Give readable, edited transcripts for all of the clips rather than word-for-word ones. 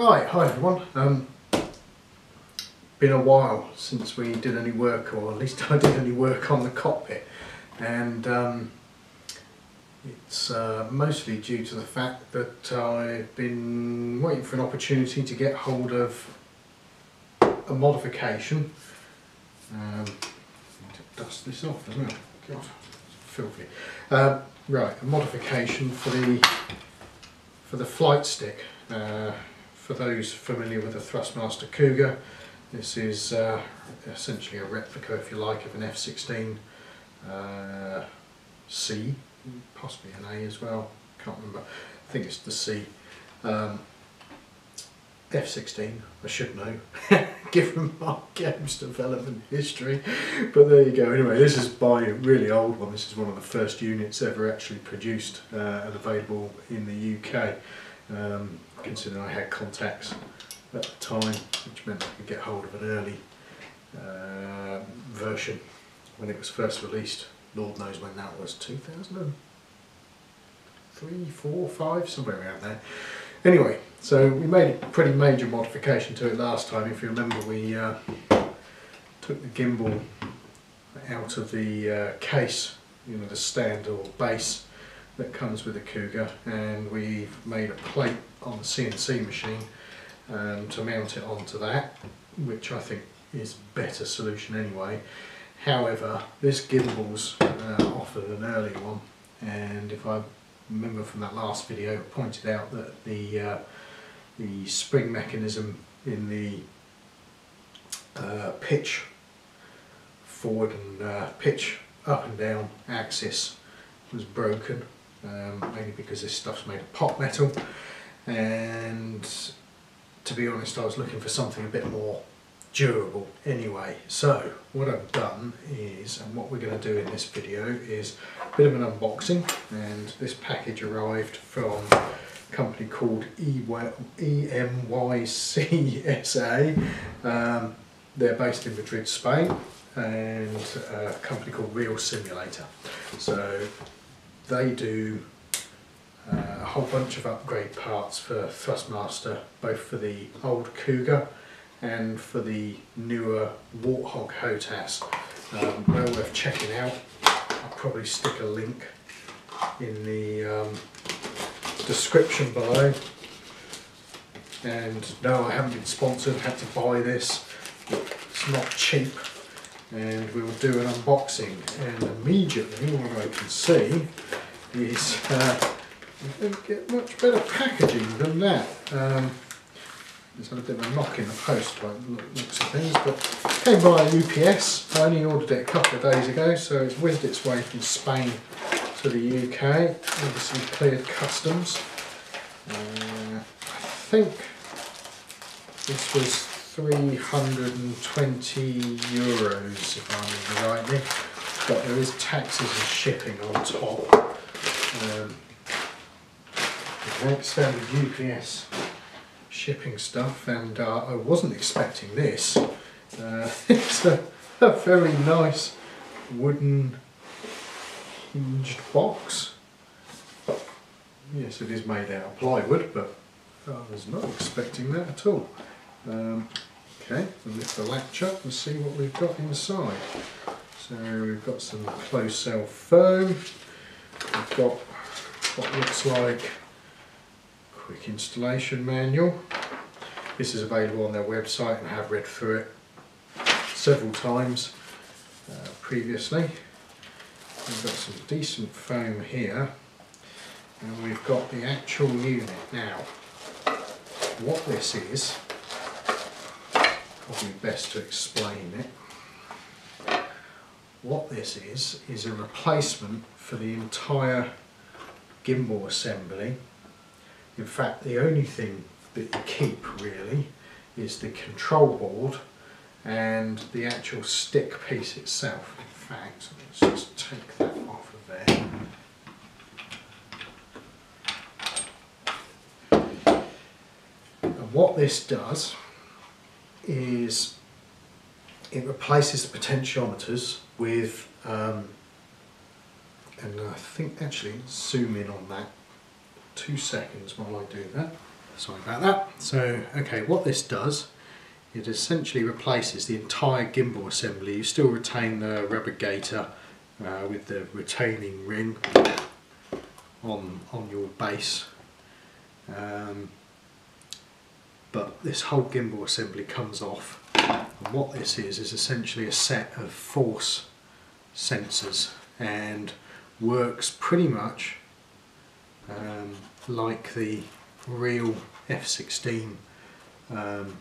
Right, hi everyone. Been a while since we did any work, or at least I did any work on the cockpit, and it's mostly due to the fact that I've been waiting for an opportunity to get hold of a modification. I need to dust this off as well. God, it's filthy. Right, a modification for the flight stick. For those familiar with the Thrustmaster Cougar, this is essentially a replica, if you like, of an F-16 C, possibly an A as well, can't remember, I think it's the C. F-16, I should know, given my games development history, but there you go. Anyway, this is my really old one. This is one of the first units ever actually produced and available in the UK. Considering I had contacts at the time, which meant I could get hold of an early version when it was first released. Lord knows when that was, 2003, 4, 5, somewhere around there. Anyway, so we made a pretty major modification to it last time. If you remember, we took the gimbal out of the case, you know, the stand or base that comes with the Cougar, and we've made a plate on the CNC machine to mount it onto that, which I think is a better solution anyway. However, this gimbal's offered an earlier one, and if I remember from that last video, I pointed out that the spring mechanism in the pitch forward and pitch up and down axis was broken. Mainly because this stuff's made of pot metal, and to be honest, I was looking for something a bit more durable anyway. So what I've done is, and what we're going to do in this video, is a bit of an unboxing. And this package arrived from a company called EMYCSA. They're based in Madrid, Spain, and a company called Real Simulator. So they do a whole bunch of upgrade parts for Thrustmaster, both for the old Cougar and for the newer Warthog HOTAS. Well worth checking out. I'll probably stick a link in the description below. And no, I haven't been sponsored, had to buy this. It's not cheap. And we will do an unboxing, and immediately what I can see is you don't get much better packaging than that. There's a bit of a knock in the post by the looks of things, but it came by UPS. I only ordered it a couple of days ago, so it's whizzed its way from Spain to the UK. Obviously cleared customs. I think this was €320 if I remember rightly, but there is taxes and shipping on top. Okay, standard UPS shipping stuff, and I wasn't expecting this. It's a very nice wooden hinged box. Yes, it is made out of plywood, but I was not expecting that at all. Okay, we'll lift the latch up and see what we've got inside. So we've got some closed cell foam, we've got what looks like a quick installation manual. This is available on their website, and I have read through it several times previously. We've got some decent foam here, and we've got the actual unit. Now, what this is, probably best to explain it. What this is a replacement for the entire gimbal assembly. In fact, the only thing that you keep really is the control board and the actual stick piece itself. In fact, let's just take that off of there. And what this does is it replaces the potentiometers with, and I think actually zoom in on that 2 seconds while I do that. Sorry about that. So, okay, what this does, it essentially replaces the entire gimbal assembly. You still retain the rubber gaiter with the retaining ring on your base, but this whole gimbal assembly comes off, and what this is essentially a set of force sensors and works pretty much like the real F-16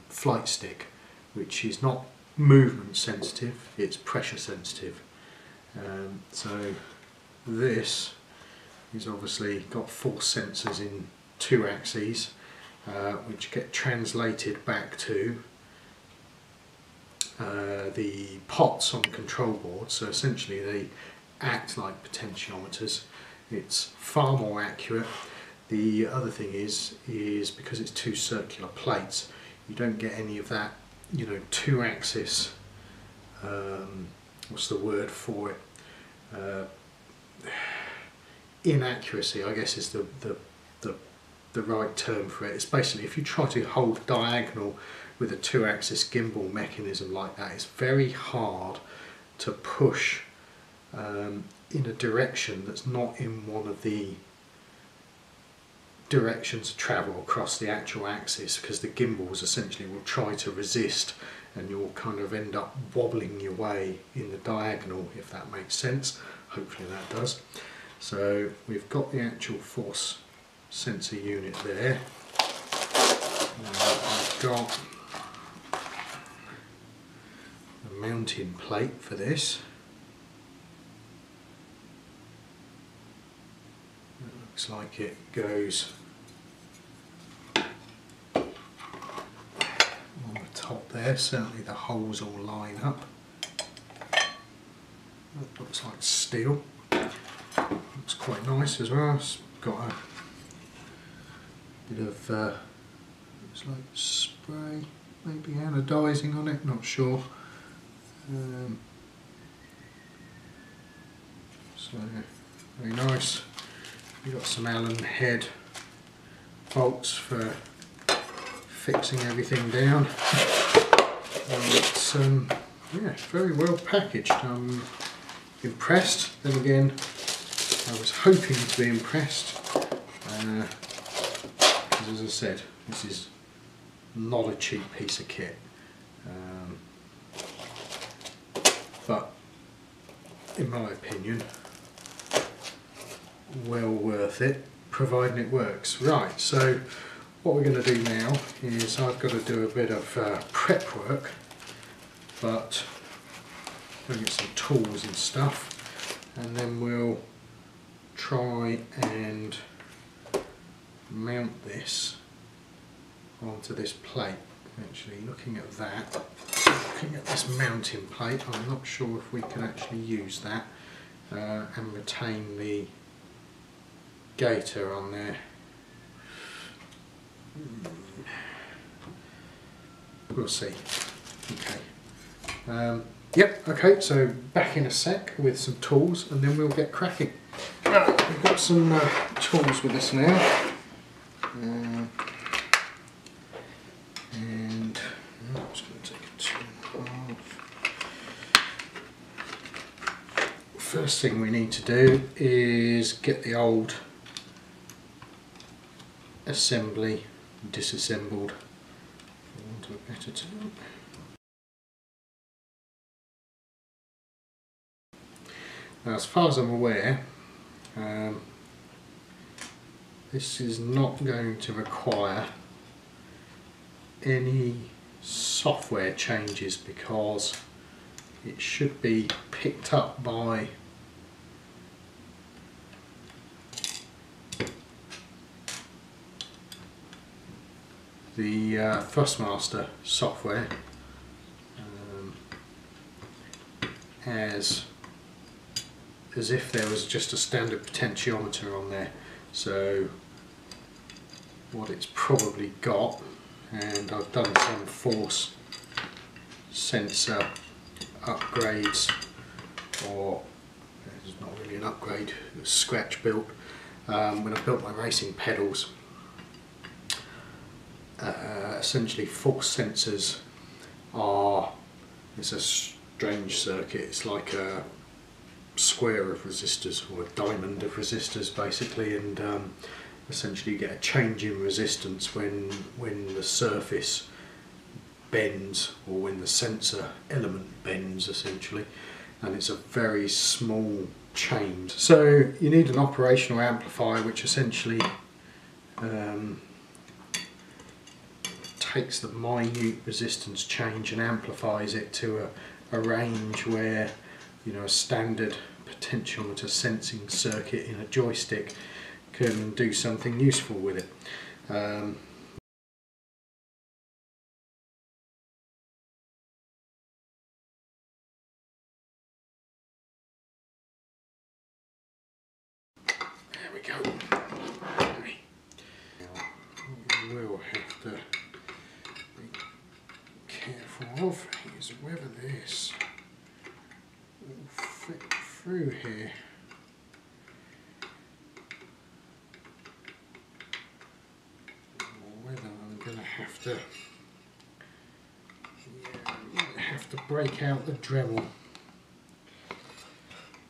flight stick, which is not movement sensitive, it's pressure sensitive. So this is obviously got force sensors in 2 axes, which get translated back to the pots on the control board. So essentially they act like potentiometers. It's far more accurate. The other thing is because it's 2 circular plates, you don't get any of that, you know, 2-axis, what's the word for it, inaccuracy, I guess is the right term for it. It's basically, if you try to hold diagonal with a 2-axis gimbal mechanism like that, it's very hard to push in a direction that's not in one of the directions of travel across the actual axis, because the gimbals essentially will try to resist and you'll kind of end up wobbling your way in the diagonal, if that makes sense. Hopefully that does. So we've got the actual force sensor unit there. I've got a mounting plate for this. It looks like it goes on the top there. Certainly the holes all line up. That looks like steel. Looks quite nice as well. It's got a bit of looks like spray, maybe anodizing on it, not sure. So very nice. You've got some Allen head bolts for fixing everything down. It's yeah, very well packaged. I'm impressed. Then again, I was hoping to be impressed, because as I said, this is not a cheap piece of kit, but in my opinion well worth it, providing it works. Right, so what we're going to do now is I've got to do a bit of prep work, but I'll get some tools and stuff, and then we'll try and mount this onto this plate. Actually, looking at that, looking at this mounting plate, I'm not sure if we can actually use that and retain the gaiter on there. We'll see. Okay. Yep, okay, so back in a sec with some tools and then we'll get cracking. We've got some tools with us now. And I'm just going to take a 2.5. First thing we need to do is get the old assembly disassembled. I want a better tool. Now, as far as I'm aware, this is not going to require any software changes because it should be picked up by the Thrustmaster software as if there was just a standard potentiometer on there. So what it's probably got, and I've done some force sensor upgrades, or it's not really an upgrade, it was scratch built when I built my racing pedals. essentially force sensors are, it's a strange circuit, it's like a square of resistors or a diamond of resistors basically, and essentially you get a change in resistance when the surface bends, or when the sensor element bends essentially, and it's a very small change. So you need an operational amplifier which essentially takes the minute resistance change and amplifies it to a range where, you know, a standard potentiometer sensing circuit in a joystick can do something useful with it. There we go. Okay. Now, we will have to be careful of is whether this will fit through here. Or whether I'm going to have to, break out the Dremel.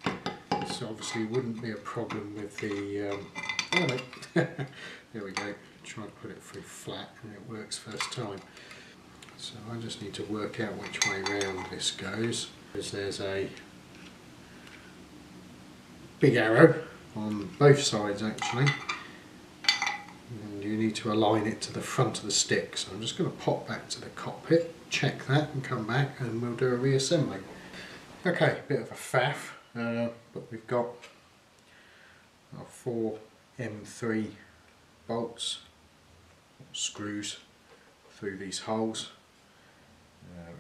This obviously wouldn't be a problem with the, oh no, there we go, try to put it through flat and it works first time. So I just need to work out which way round this goes, because there's a big arrow on both sides actually, and you need to align it to the front of the stick. So I'm just going to pop back to the cockpit, check that and come back and we'll do a reassembly. Okay, bit of a faff, but we've got our 4 M3 bolts, screws through these holes.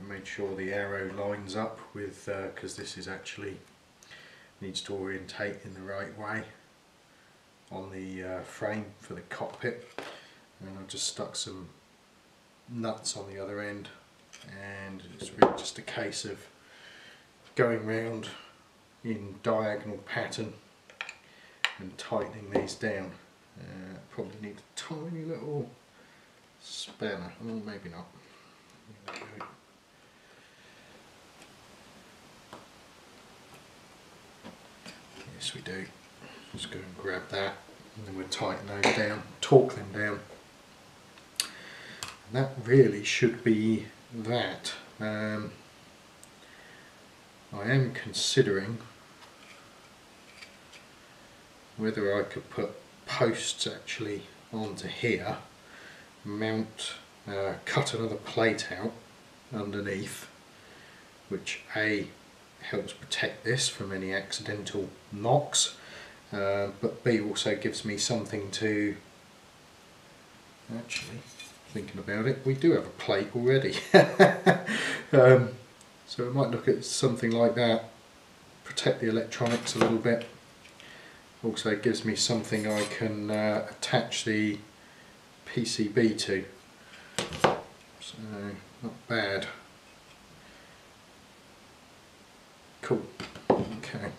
We made sure the arrow lines up with, because this is actually needs to orientate in the right way on the frame for the cockpit, and I've just stuck some nuts on the other end, and it's really just a case of going round in diagonal pattern and tightening these down. Probably need a tiny little spanner, or maybe not. There we go. Yes we do. Just go and grab that, and then we'll tighten those down, torque them down. And that really should be that. I am considering whether I could put posts actually onto here, mount, cut another plate out underneath, which A, helps protect this from any accidental knocks, but B, also gives me something to, actually thinking about it, we do have a plate already. So I might look at something like that, protect the electronics a little bit. Also it gives me something I can attach the PCB to, so not bad. Cool, okay.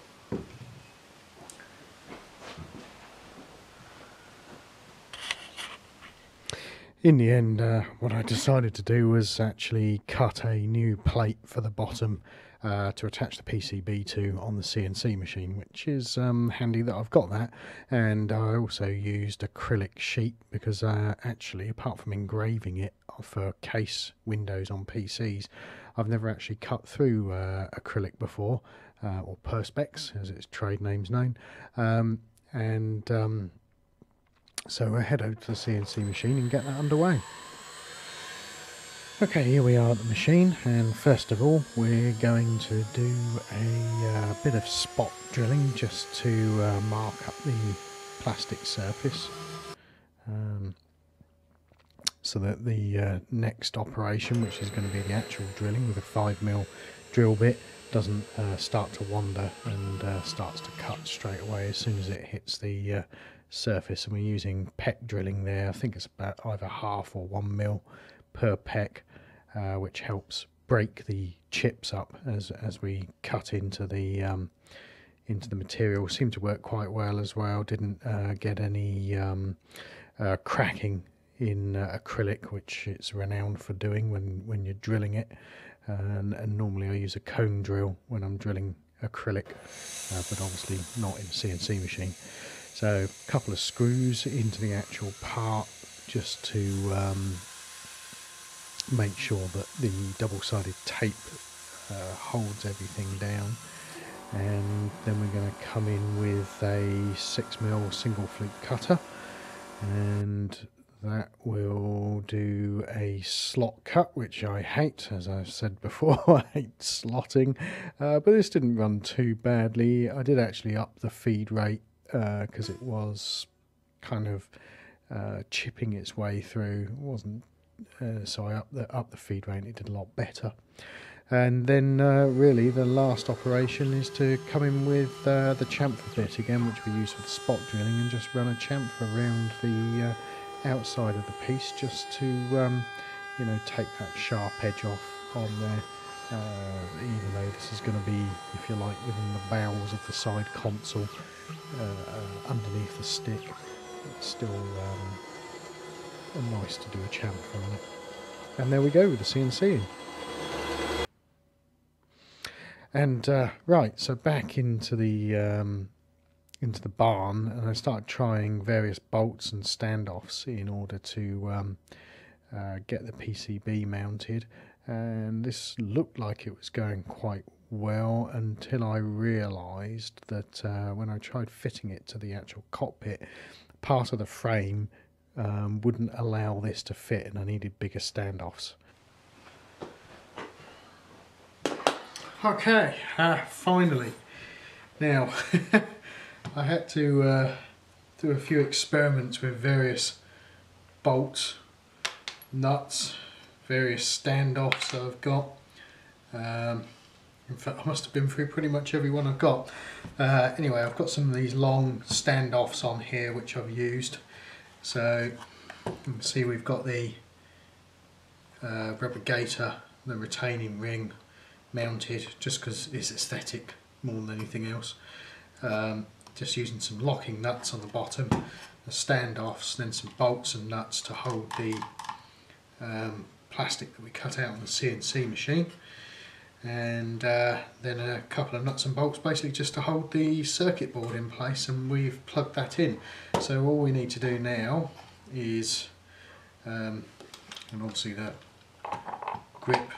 In the end, what I decided to do was actually cut a new plate for the bottom to attach the PCB to on the CNC machine, which is handy that I've got that. And I also used acrylic sheet because actually, apart from engraving it for case windows on PCs, I've never actually cut through acrylic before, or Perspex as its trade name's known. So we'll head over to the CNC machine and get that underway. Okay, here we are at the machine, and first of all we're going to do a bit of spot drilling just to mark up the plastic surface, so that the next operation, which is going to be the actual drilling with a 5mm drill bit, doesn't start to wander and starts to cut straight away as soon as it hits the surface. And we're using peck drilling there. I think it's about either 1/2 or 1mm per peck, which helps break the chips up as we cut into the material. Seemed to work quite well as well. Didn't get any cracking in acrylic, which it's renowned for doing when you're drilling it, and normally I use a cone drill when I'm drilling acrylic, but obviously not in a CNC machine. So a couple of screws into the actual part just to make sure that the double-sided tape holds everything down, and then we're going to come in with a 6mm single flute cutter, and that will do a slot cut, which I hate, as I've said before. I hate slotting, but this didn't run too badly. I did actually up the feed rate because it was kind of chipping its way through. It wasn't so I upped the feed rate and it did a lot better. And then really the last operation is to come in with the chamfer bit again, which we use for the spot drilling, and just run a chamfer around the outside of the piece, just to you know, take that sharp edge off on there, even though this is going to be, if you like, within the bowels of the side console, underneath the stick. It's still nice to do a chamfer on it. And there we go with the CNC. And right, so back into the barn, and I started trying various bolts and standoffs in order to get the PCB mounted, and this looked like it was going quite well until I realised that when I tried fitting it to the actual cockpit, part of the frame wouldn't allow this to fit, and I needed bigger standoffs. Okay, finally. Now, I had to do a few experiments with various bolts, nuts, various standoffs that I've got. In fact, I must have been through pretty much every one I've got. Anyway, I've got some of these long standoffs on here which I've used. So you can see we've got the rubber gaiter, the retaining ring mounted, just because it's aesthetic more than anything else. Just using some locking nuts on the bottom, the standoffs, then some bolts and nuts to hold the plastic that we cut out on the CNC machine, and then a couple of nuts and bolts basically just to hold the circuit board in place, and we've plugged that in. So all we need to do now is, and obviously the grip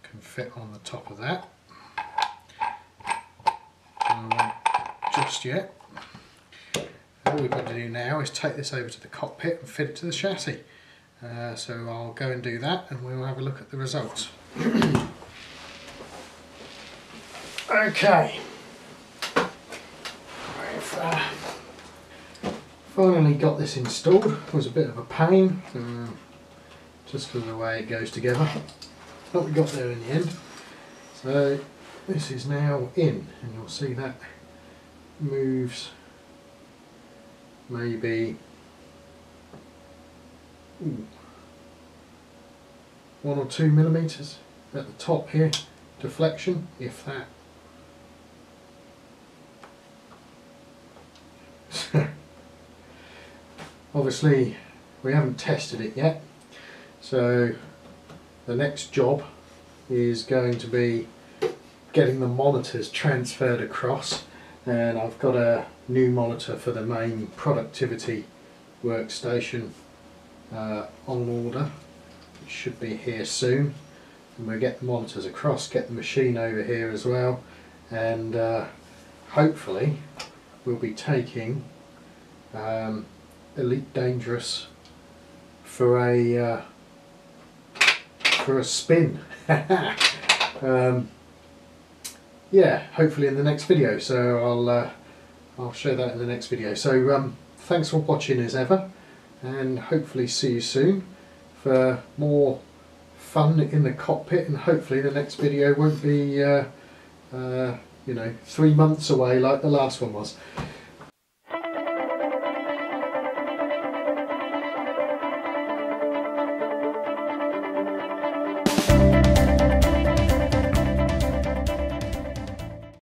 can fit on the top of that. I won't just yet. All we've got to do now is take this over to the cockpit and fit it to the chassis. So I'll go and do that, and we'll have a look at the results. Okay, I've finally got this installed. It was a bit of a pain, just for the way it goes together, but we got there in the end. So this is now in, and you'll see that moves maybe 1 or 2 millimeters at the top here, deflection, if that. Obviously we haven't tested it yet, so the next job is going to be getting the monitors transferred across, and I've got a new monitor for the main productivity workstation on order. It should be here soon, and we'll get the monitors across, get the machine over here as well, and hopefully we'll be taking Elite Dangerous for a spin. Yeah, hopefully in the next video. So I'll show that in the next video. So thanks for watching as ever, and hopefully see you soon for more fun in the cockpit, and hopefully the next video won't be you know, 3 months away like the last one was.